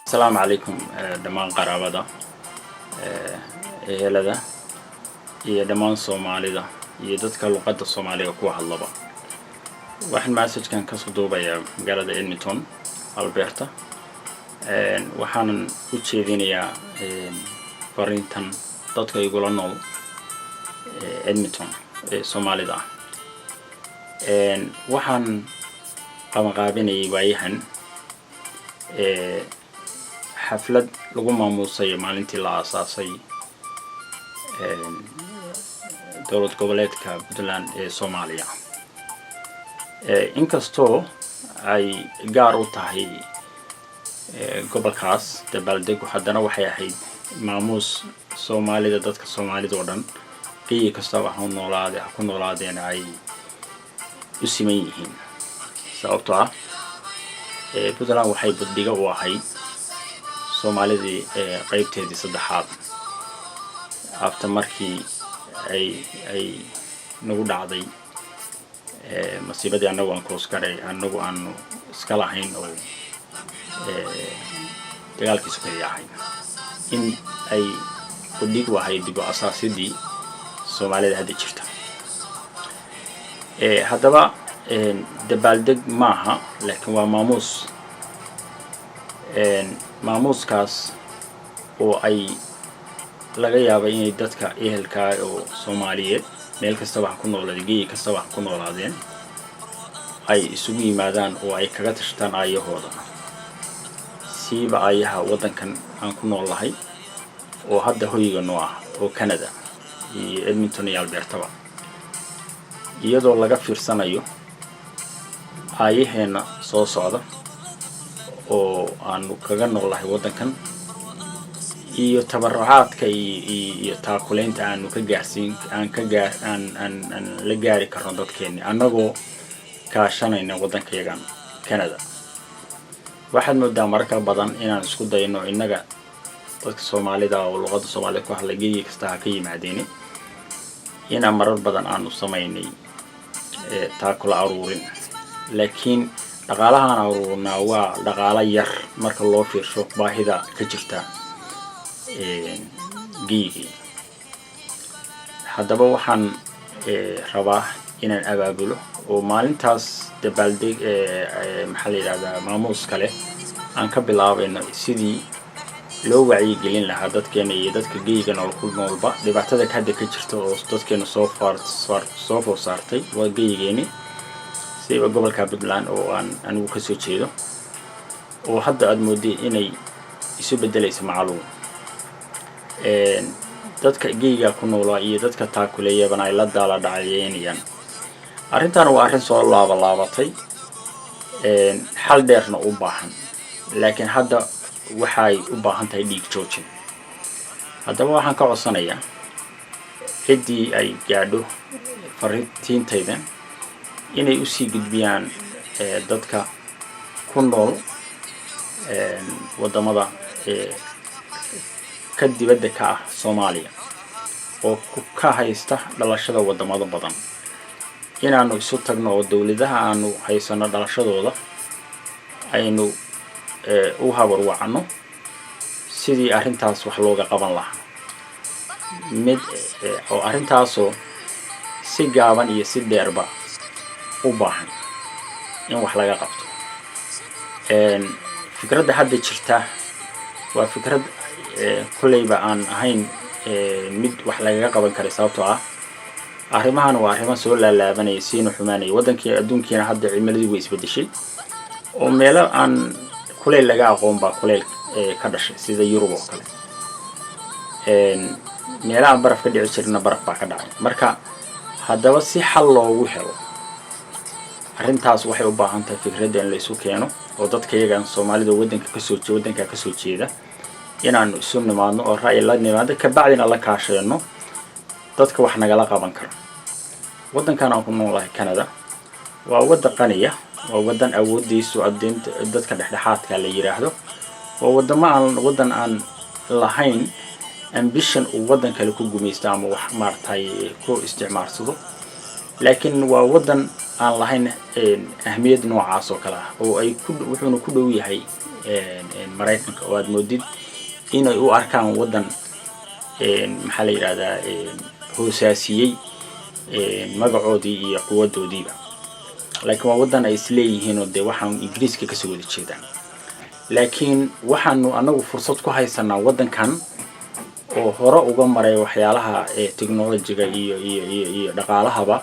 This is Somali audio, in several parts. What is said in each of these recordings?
السلام عليكم دمان قرابة هذا هي دمان صومالي يدتك اللغة الصومالية كوها اللبا واحد مسج كان كصدوبة يا مقالة إدمنتون ألبرتا وحنا وتشيدين يا فرينتون dadka igula nool Edmonton Soomaalida waxaan qabanqaabinayay waayahan xaflad lagu maamuusay maalintii la aasaasay dowlad goboleedka Puntland ee Soomaaliya inkastoo ay gaar u tahay gobolkaas dabaaldegu haddana waxay ahayd maamuus Soomaalida dadka Soomaalida oo dhan qiyi kasta waxa ku noolaadeen ay u siman yihiin sababtoo ah Puntland waxay badhiga u ahayd Soomaalidii qaybteedii saddexaad after markii ay nagu dhacday masiibadii anagu aan koos garay anagu aan iska lahayn oo dagaalkiisu ka yahay in ay badhigu ahayd dib u asaasidii Soomaalida hadda jirta haddaba dabaaldeg maaha laakiin waa maamuuskaas oo ay laga yaabo inay dadka ehelka oo Soomaaliyeed meel kasta wax ku noolaadeen geey kasta wax ku noolaadeen ay isugu yimaadaan oo ay kaga tashtaan ayahooda siiba ayaha wadankan aan ku noolahay oo hadda hoyiga noo ah oo Canada iyo Edmonton iyo Alberta iyadoo laga fiirsanayo ayaheena soo socda oo aan kaga noolahay wadankan iyo tabarucaadka iyo taakuleynta aan ka gaarsiin aan la gaari karno dadkeena anagoo kaashanayna wadankeegan Canada waxaan moodaa marka badan inaan isku dayno inaga dadka Soomaalida oo luqadda Soomaaliga ku hadlaya kasta ka yimaadeen ina marar badan aanu sameeynay taakula aruurin laakiin dhaqaalahan aruurna waa dhaqaala yar marka loo fiirsho baahida ka jirta geeyga haddaba waxaan rabaa inaan abaabulo oo maalintaas dabaaldeg maxaa la yiraahdaa maamuus kale aan ka bilaabayno sidii loo wacyigelin lahaa dadkeena iyo dadka geeyga ku noolba dhibaatada hadda ka jirta oo dadkeena soo food saartay waa geeygeeni siiba gobolka Puntland oo aan anigu ka soo jeedo oo hadda aad moodday inay isu bedelayso macluum dadka geeyga ku noolaa iyo dadka taakuleeyaba ay la daala dhacayeen arrintan waa arrin soo laabatay xal dheerna u baahan laakiin hadda waxay u baahan tahay dhiig joojin haddaba waxaan ka codsanayaa cidii ay gaadho fariintaydan inay u sii gudbiyaan dadka ku nool wadamada ka dibadda ka ah Soomaaliya oo ka haysta dhalashada wadamada badan inaanu isu tagno oo dawladaha aanu haysano dhalashadooda aynu u habar wacno sidii arrintaas wax looga qaban lahaa mid oo arrintaasoo si gaaban iyo si dheerba u baahan in wax laga qabto fikradda hadda jirta waa fikrad kuleyba aan ahayn mid wax laga qaban karo sababtoo ah arrimahan waa arrimo soo laalaabanay siino xumaanay wadankii adduunkiina hadda cimiladu way isbedeshay oo meel aan kuleyl laga aqoon ba kuleyl ka dhashay sida Yurub oo kale meelaha baraf ka dhici jirna baraf baa ka dhacay marka haddaba si xal loogu helo arrintaas waxay u baahan tahay fikradda in la isu keeno oo dadka iyaga Soomaalida wadanka ka soo jeeda inaan isu nimaadno oo raay la nimaado ka bacdina la kaashayno dadka wax nagala qaban karo wadankan aan ku noolahay Canada waa wadan qaniya waa wadan awoodiisu adeenta dadka dhexdhexaadka la yiraahdo waa wadan aan lahayn ambition uu wadan kale ku gumaysto ama wax maartay ku isticmaalsado laakiin waa wadan aan lahayn ahmiyad noocaas oo kala oo ay wuxuuna ku dhow yahay maraykanka oo aad moodid inay u arkaan waddan maxaa la yidhahdaa hoosaasiyey magacoodii iyo quwadoodiiba laakiin waa waddan ay isleeyihiin oo dee waxaan ingiriiska kasoo wada jeedaan laakiin waxaanu anagu fursad ku haysanaa waddankan oo hore uga maray waxyaalaha technology-ga iyo dhaqaalahaba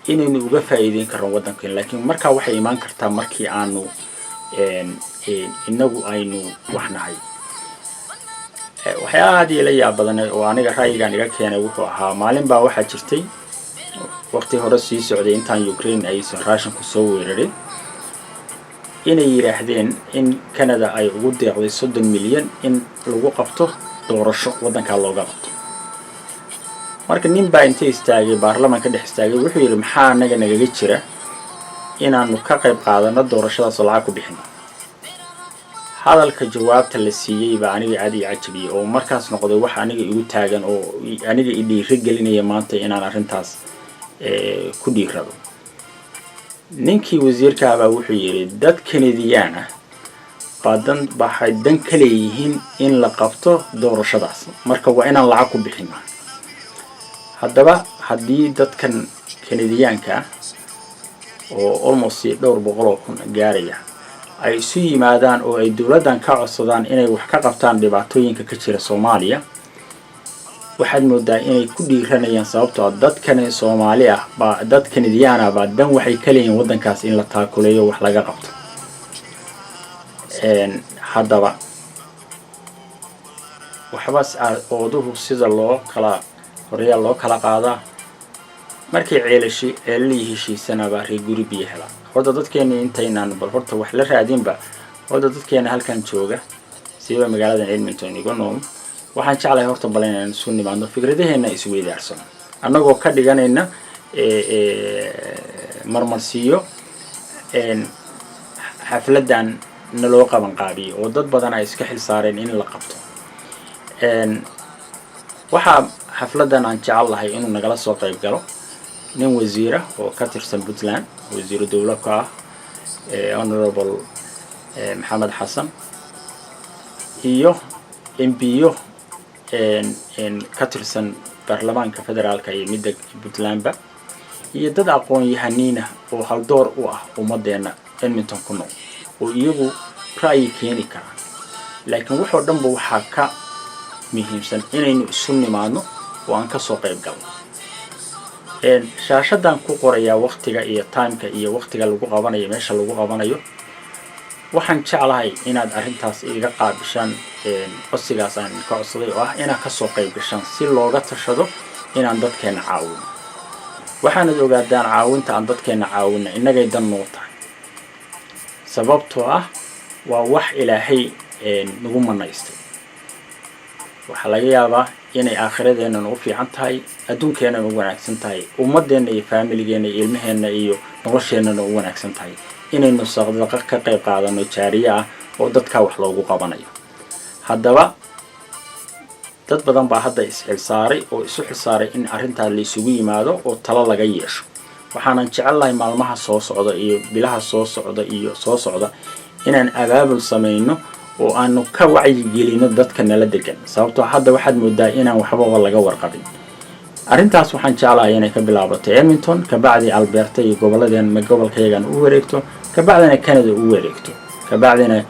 inaynu uga faa'iideyn karno waddankan laakiin markaa waxay imaan kartaa markii aanu inagu aynu waxnahay waxyaalaha aad ila yaab badan oo aniga ra'yigan iga keenay wuxuu ahaa maalin baa waxaa jirtay waqti hore sii socday intaan Ukraine aysan Russian ku soo weerarin inay yiraahdeen in Canada ay ugu deeqday 30 milyan in lagu qabto doorasho waddanka looga qabto marka nin baa intay istaagay baarlamaanka dhex istaagay wuxuu yiri maxaa anaga nagaga jira inaanu ka qayb qaadano doorashadaas lacag ku bixino hadalka jawaabta la siiyay baa aniga aad i cajabiyay oo markaas noqday wax aniga igu taagan oo aniga i dhiirigelinaya maanta inaan arrintaas ku dhiirado ninkii wasiirka baa wuxuu yiri dad Canadian ah badan baxay dan kale yihiin in la qabto doorashadaas marka waa inaan lacag ku bixino haddaba haddii dadkan Canadianka oo almost 200,000 gaaraya ay isu yimaadaan oo ay dawladdan ka codsadaan inay wax ka qabtaan dhibaatooyinka ka jira Soomaaliya waxaad moodaa inay ku dhiiranayaan sababtoo dadkan Soomaali ah ba dad Canadian ah ba dan waxay ka leeyihiin waddankaas in la taakuleeyo wax laga qabto haddaba waxbaas ooduhu sida loo kala horeeya loo kala qaadaa markii ceelashii heshiisana baa guri biyo hela horta dadkeena intaynaan bal horta wax la raadinba horta dadkeena halkan jooga sida magaalada Edmonton igu nool waxaan jeclahay horta bal inaan isku nimaadno fikradaheena isweydaarsan annagoo ka dhiganayna marmarsiyo xafladan naloo qaban qaabiyo oo dad badan ay iska xil saareen in la qabto waxa xafladan aan jecelahay inuu nagala soo qayb galo nin wasiira oo ka tirsan Puntland wasiir dawladka honorable Maxamed Xasan iyo MPyo ka tirsan baarlamaanka federaalka iyo midda Puntlandba iyo dad aqoon-yahaniin ah oo hal door u ah ummadeena Edmonton ku nool oo iyagu ra'yi keeni kara laakiin wuxuu dhanba waxa ka muhiimsan inaynu isu nimaadno oo aan ka soo qayb galno shaashadan ku qoraya waqtiga iyo timeka iyo waqtiga lagu qabanayo meesha lagu qabanayo waxaan jeclahay inaad arrintaas iga qaabishaan codsigaas aan ka codsaday oo ah inaad ka soo qayb gashaan si looga tashado inaan dadkeena caawino waxaanad ogaadaan caawinta aan dadkeena caawino inagay dan noo tahay sababtoo ah waa wax ilaahay nagu manaystay waxa laga yaabaa inay aakhiradeena u fiican tahay adduunkeena u wanaagsan tahay ummadeena iyo familigeena iyo ilmaheena iyo nolosheena u wanaagsan tahay inaynu saqdaqa ka qayb qaadano jaariya ah oo dadka wax loogu qabanayo haddaba dad badan baa hadda is-xil saaray oo isu xil saaray in arrintaa la isugu yimaado oo talo laga yeesho waxaanan jecelahay maalmaha soo socda iyo bilaha soo socda inaan abaabul sameeyno oo aanu ka wacyi gelino dadka nala degan sababtoo hadda waxaad moodaa inaan waxba laga warqabin arrintaas waxaan jecelahay inay ka bilaabato Edmonton ka bacdi Alberta iyo gobolkayagan u wareegto ka bacdina Canada u wareegto ka bacdina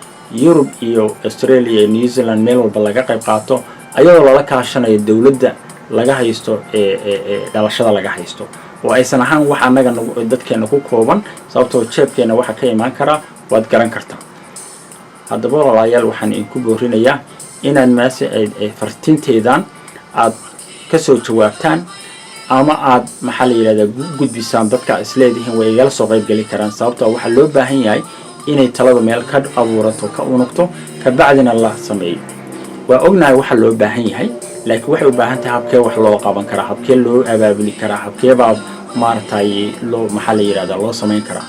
Europe iyo Australia iyo New Zealand meel walba laga qayb qaato ayadoo lala kaashanayo dawladda laga haysto dhalashada laga haysto oo aysan ahaan wax anaga dadkeena ku kooban sababtoo jeebkeena waxa ka imaan kara waad garan kartaa haddaba walaalayaal waxaan idinku boorinayaa inaan ay fartiinteedan aad ka soo jawaabtaan ama aad maxaa la yiraahdaa gudbisaan dadka isleedihiin way igala soo qayb gali karaan sababtoo waxa loo baahan yahay inay talada meel ka abuurato ka unugto ka bacdina la sameeyo waa ognahay waxa loo baahan yahay laakiin waxay u baahan tahay habkee wax loo qaban karaa habkee loo abaabuli karaa habkee baa maartay loo maxaa la yiraahdaa loo sameyn karaa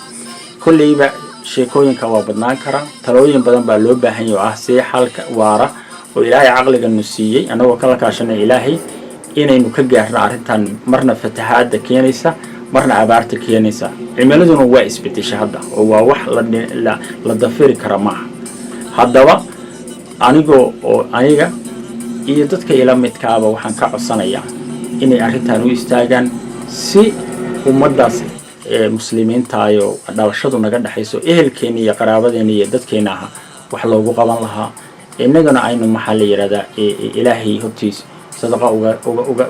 kulliiba sheekooyinka waa badnaan kara talooyin badan baa loo baahan yahay oo ah si xalka waara oo ilaahay caqliga nu siiyay anagoo kala kaashanay ilaahay inaynu ka gaarno arrintan marna fatahaada keenaysa marna abaarta keenaysa cimiladuna waa isbedeshay hadda oo waa wax la dafiri kara maaha haddaba aniga iyo dadka ila midkaaba waxaan ka codsanayaa inay arrintan u istaagaan si ummaddaas muslimiinta ayo dhalashadu naga dhaxayso ehelkeena iyo qaraabadeena iyo dadkeena aha wax loogu qaban lahaa innagana aynu maxaa la yiraahdaa ilaahay hortiis sadaqa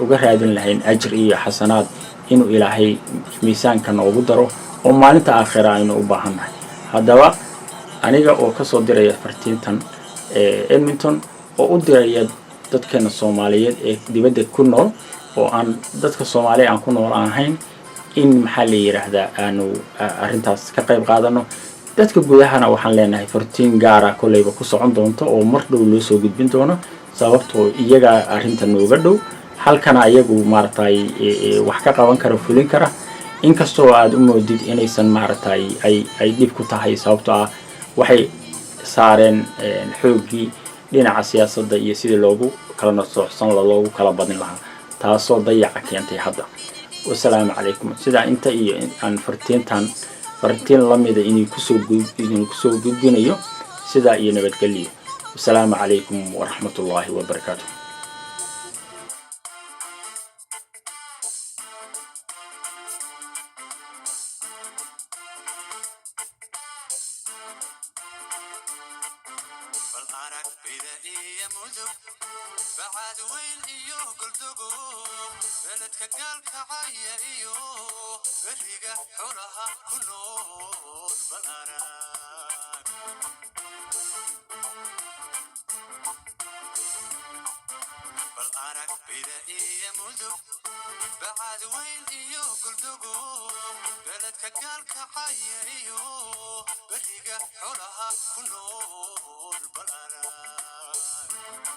uga raadin lahayn ajr iyo xasanaad inuu ilaahay miisaanka noogu daro oo maalinta aakhira aynu u baahannahay haddaba aniga oo ka soo diraya fartiintan Edmonton oo u diraya dadkeena Soomaaliyeed ee dibadda ku nool oo aan dadka Soomaaliyeed aan ku nool ahayn in maxaa la yiraahdaa aanu arrintaas ka qayb qaadano dadka gudahana waxaan leenahay fartiin gaar ah kolleyba ku socon doonto oo mar dhow loo soo gudbin doono sababtoo iyaga arrintan nooga dhow halkana iyagu maartay wax ka qaban kara fulin kara inkastoo aad u moodid inaysan maartay ay dib ku tahay sababtoo ah waxay saareen xoogii dhinaca siyaasadda iyo sidii loogu kala nasooxsan loogu kala badin lahaa taasoo dayaca keentay hadda والسلام عليكم سيدا انت iyo aan fartiin lamida inay ku soo gudbinayo sida iyo nabadgelyo والسلام عليكم ورحمة الله وبركاته بلدك حولها كنور بلاران